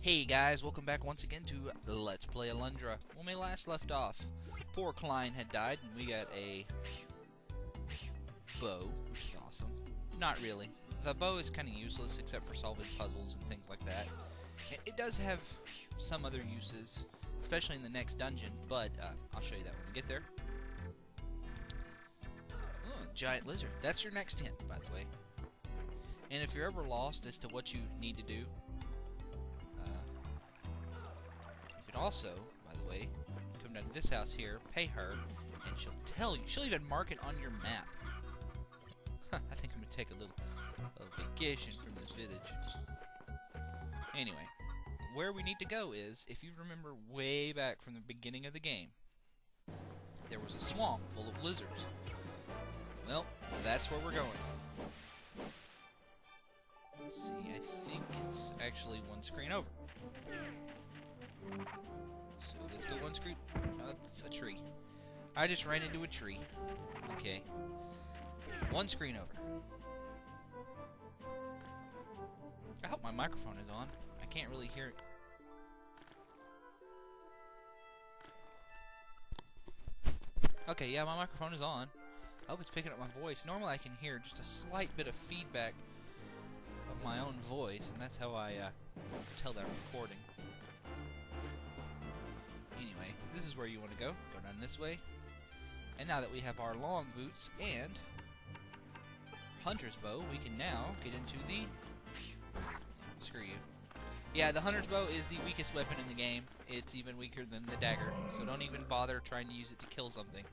Hey guys, welcome back once again to Let's Play Alundra. When we last left off, poor Klein had died and we got a bow, which is awesome. Not really. The bow is kind of useless except for solving puzzles and things like that. It does have some other uses, especially in the next dungeon, but I'll show you that when we get there. Oh, giant lizard. That's your next hint, by the way. And if you're ever lost as to what you need to do, also, by the way, come down to this house here, pay her, and she'll tell you. She'll even mark it on your map. I think I'm going to take a little vacation from this village. Anyway, where we need to go is, if you remember way back from the beginning of the game, there was a swamp full of lizards. Well, that's where we're going. Let's see, I think it's actually one screen over. So let's go one screen. Oh, it's a tree. I just ran into a tree. Okay. One screen over. I hope my microphone is on. I can't really hear it. Okay, yeah, my microphone is on. I hope it's picking up my voice. Normally I can hear just a slight bit of feedback of my own voice, and that's how I tell that I'm recording. Anyway, this is where you want to go. Go down this way. And now that we have our long boots and hunter's bow, we can now get into the... Screw you. Yeah, the hunter's bow is the weakest weapon in the game. It's even weaker than the dagger. So don't even bother trying to use it to kill something.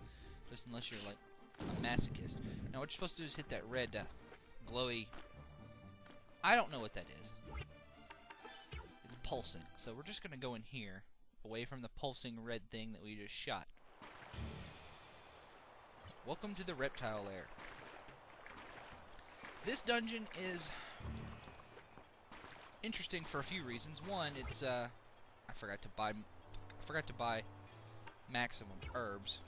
Just unless you're like a masochist. Now what you're supposed to do is hit that red glowy... I don't know what that is. It's pulsing. So we're just going to go in here, away from the pulsing red thing that we just shot. Welcome to the Reptile Lair. This dungeon is interesting for a few reasons. One, it's I forgot to buy maximum herbs.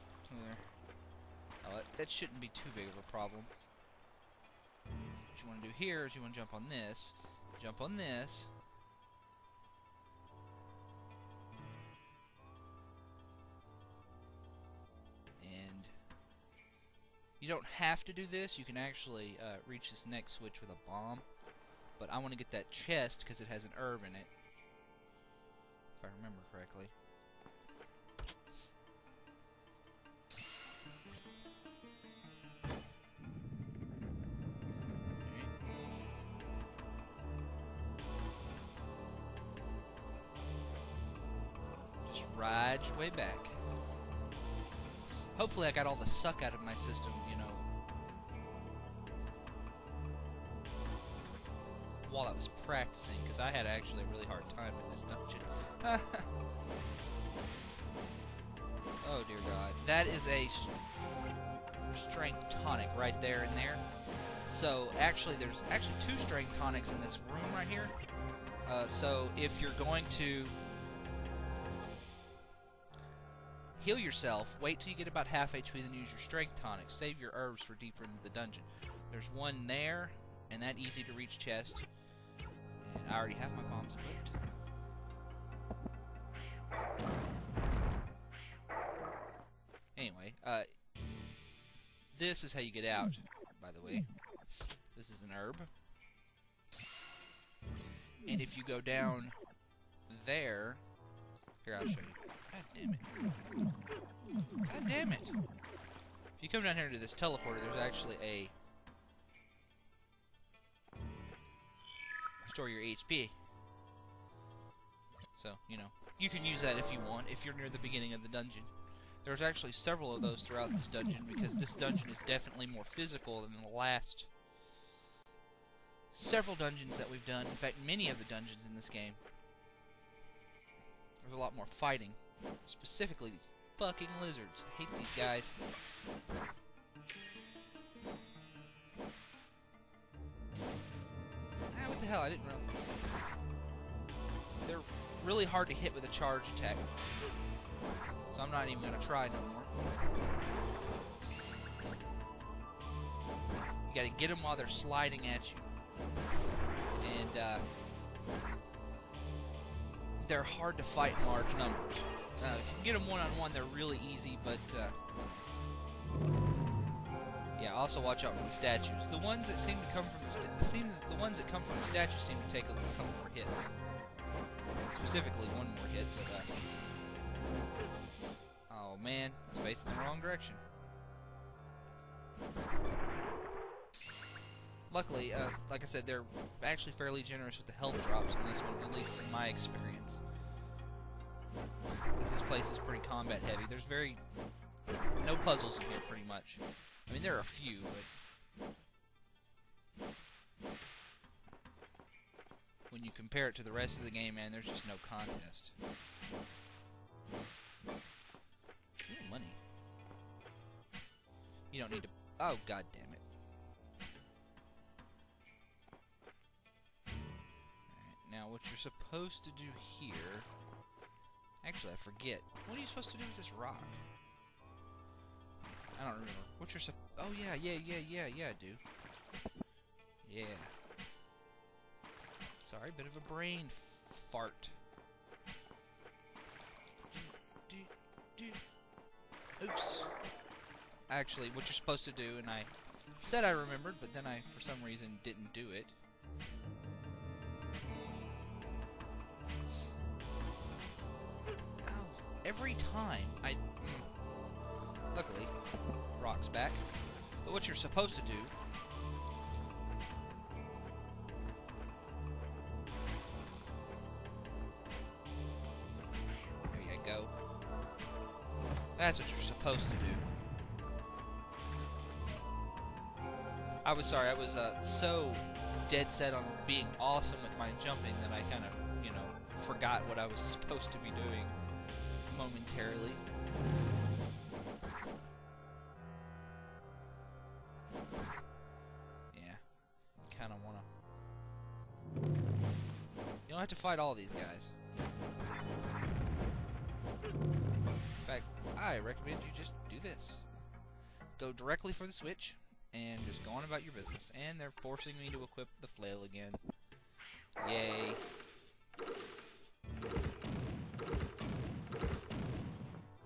Oh, that shouldn't be too big of a problem. So what you want to do here is you want to jump on this, and you don't have to do this. You can actually reach this next switch with a bomb, but I want to get that chest because it has an herb in it, if I remember correctly. Ride your way back. Hopefully I got all the suck out of my system, you know, while I was practicing, because I had actually a really hard time with this dungeon. Oh dear God. That is a strength tonic right there and there. So actually there's actually 2 strength tonics in this room right here. So if you're going to heal yourself, wait till you get about half HP, then use your strength tonic. Save your herbs for deeper into the dungeon. There's one there, and that easy to reach chest. And I already have my bombs equipped. Anyway, this is how you get out, by the way. This is an herb. And if you go down there... Here, I'll show you. God damn it. God damn it. If you come down here to this teleporter, there's actually a... Restore your HP. So, you know, you can use that if you want, if you're near the beginning of the dungeon. There's actually several of those throughout this dungeon, because this dungeon is definitely more physical than the last several dungeons that we've done. In fact, many of the dungeons in this game. There's a lot more fighting. Specifically, these fucking lizards. I hate these guys. Ah, what the hell? I didn't know. They're really hard to hit with a charge attack. So I'm not even going to try no more. You gotta get them while they're sliding at you. And, they're hard to fight in large numbers. If you can get them one-on-one, they're really easy, but yeah. Also, watch out for the statues. The ones that seem to come from the ones that come from the statues seem to take a couple more hits. Specifically, one more hit. But, oh man, I was facing the wrong direction. Luckily, like I said, they're actually fairly generous with the health drops in this one, at least in my experience. Because this place is pretty combat heavy. There's no puzzles in here, pretty much. I mean, there are a few, but when you compare it to the rest of the game, man, there's just no contest. Ooh, money. You don't need to... Oh, god damn it. Alright, now what you're supposed to do here... Actually, I forget. What are you supposed to do with this rock? I don't remember. What you're oh, yeah, I do. Yeah. Sorry, bit of a brain fart. Oops. Actually, what you're supposed to do, and I said I remembered, but then I, for some reason, didn't do it. Ow. Every time I... Luckily, rock's back. But what you're supposed to do... There you go. That's what you're supposed to do. I was sorry, I was so dead set on being awesome with my jumping that I kind of, you know, forgot what I was supposed to be doing momentarily. Yeah, kind of want to... You don't have to fight all these guys. In fact, I recommend you just do this. Go directly for the switch, and just go on about your business. And they're forcing me to equip the flail again. Yay.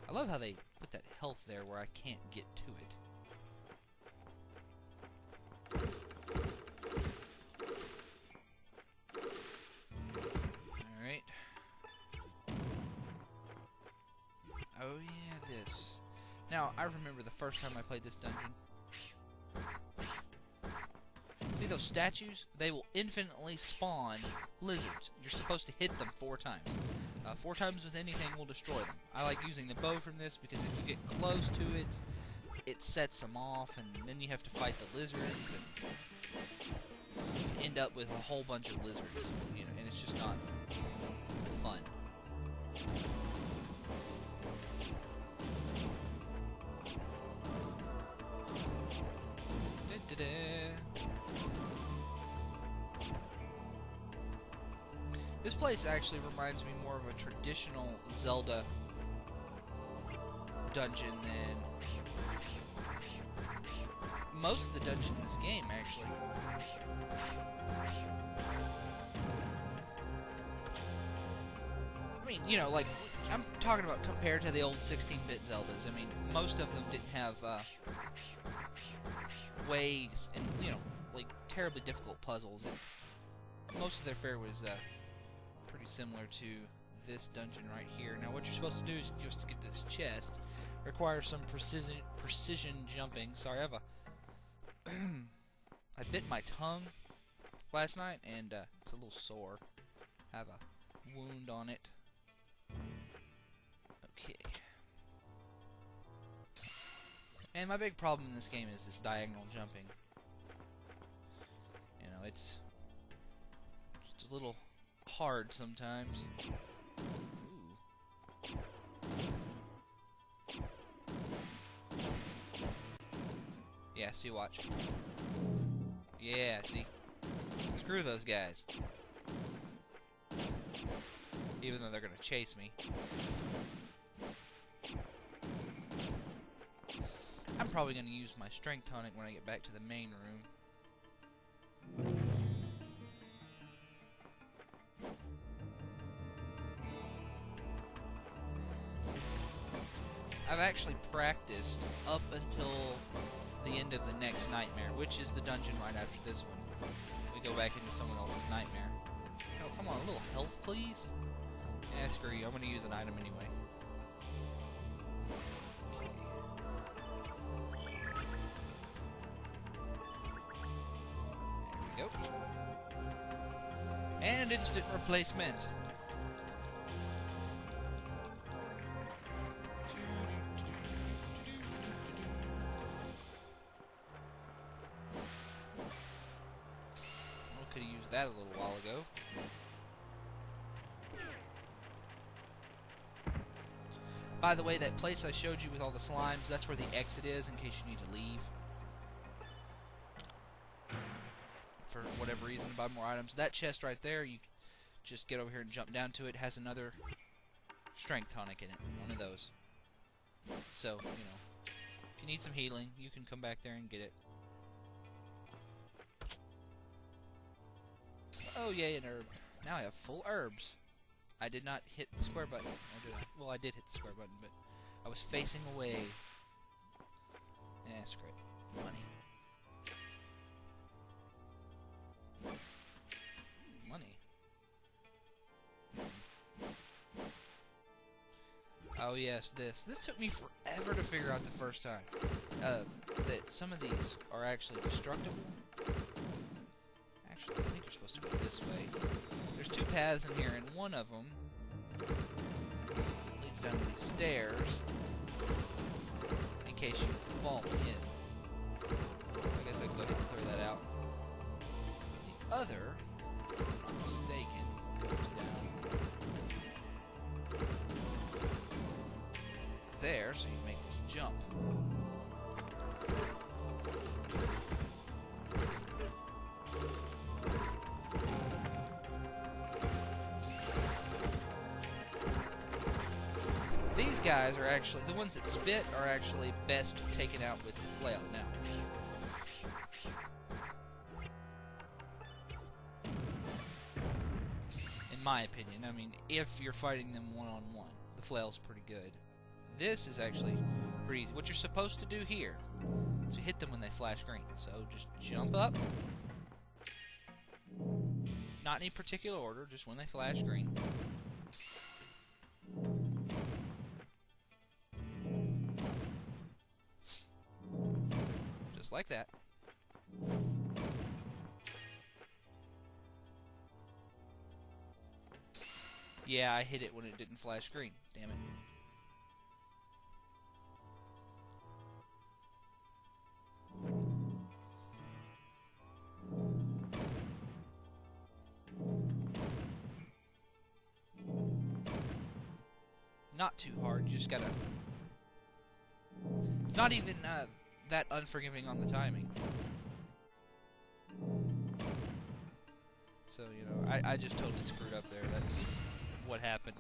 I love how they put that health there where I can't get to it. Alright. Oh yeah, this. Now, I remember the first time I played this dungeon. See those statues? They will infinitely spawn lizards. You're supposed to hit them 4 times. 4 times with anything will destroy them. I like using the bow from this because if you get close to it, it sets them off, and then you have to fight the lizards, and you end up with a whole bunch of lizards, you know, and it's just not fun. This place actually reminds me more of a traditional Zelda dungeon than most of the dungeons in this game, actually. I mean, you know, like, I'm talking about compared to the old 16-bit Zeldas. I mean, most of them didn't have ways and, you know, like, terribly difficult puzzles. And most of their fare was pretty similar to this dungeon right here. Now, what you're supposed to do is just to get this chest requires some precision jumping. Sorry, I have a I bit my tongue last night, and it's a little sore. I have a wound on it. Okay. And my big problem in this game is this diagonal jumping. You know, it's just a little hard sometimes. Ooh. Yeah, see, watch. Yeah, see? Screw those guys. Even though they're gonna chase me. I'm probably gonna use my strength tonic when I get back to the main room. I've actually practiced up until the end of the next nightmare, which is the dungeon right after this one. We go back into someone else's nightmare. Oh, come on, a little health, please? Eh, screw you. I'm going to use an item anyway. There we go. And instant replacement. Could have used that a little while ago. By the way, that place I showed you with all the slimes, that's where the exit is in case you need to leave. For whatever reason, buy more items. That chest right there, you just get over here and jump down to it. It has another strength tonic in it. One of those. So, you know, if you need some healing, you can come back there and get it. Oh, yay, an herb. Now I have full herbs. I did not hit the square button. Or did I? Well, I did hit the square button, but I was facing away. Yeah, screw it. Money. Money. Oh, yes, this. This took me forever to figure out the first time. That some of these are actually destructible. Actually, I think you're supposed to go this way. There's two paths in here, and one of them leads down to these stairs in case you fall in. I guess I can go ahead and clear that out. The other, if I'm not mistaken, goes down there, so you make this jump. These guys are actually, the ones that spit are actually best taken out with the flail. Now, in my opinion, I mean, if you're fighting them one-on-one, the flail's pretty good. This is actually pretty easy. What you're supposed to do here is you hit them when they flash green. So just jump up. Not in any particular order, just when they flash green. Just like that. Yeah, I hit it when it didn't flash green. Damn it. Not too hard, you just gotta... It's not even that unforgiving on the timing. So, you know, I just totally screwed up there. That's what happened.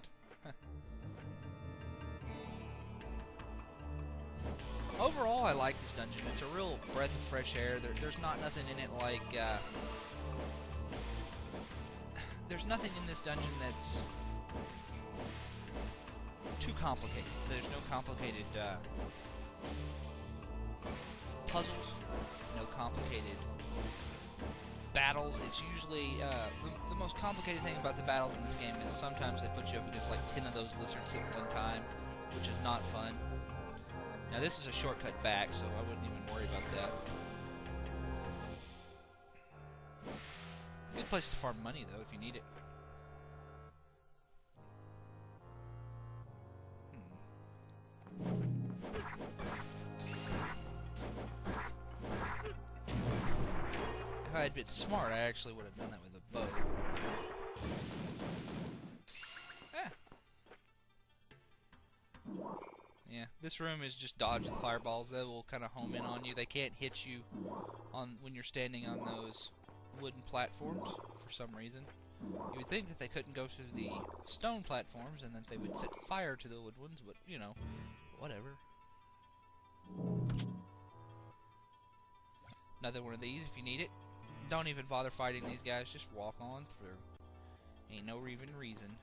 Overall, I like this dungeon. It's a real breath of fresh air. There's not nothing in it like... there's nothing in this dungeon that's too complicated. There's no complicated puzzles, no complicated battles. It's usually the most complicated thing about the battles in this game is sometimes they put you up against like 10 of those lizards at one time, which is not fun. Now this is a shortcut back, so I wouldn't even worry about that. Good place to farm money though if you need it. If I had been smart, I actually would have done that with a bow. Ah. Yeah, this room is just dodge the fireballs. They will kind of home in on you. They can't hit you on when you're standing on those wooden platforms for some reason. You would think that they couldn't go through the stone platforms and that they would set fire to the wood ones, but, you know, whatever. Another one of these if you need it. Don't even bother fighting these guys, just walk on through. Ain't no even reason.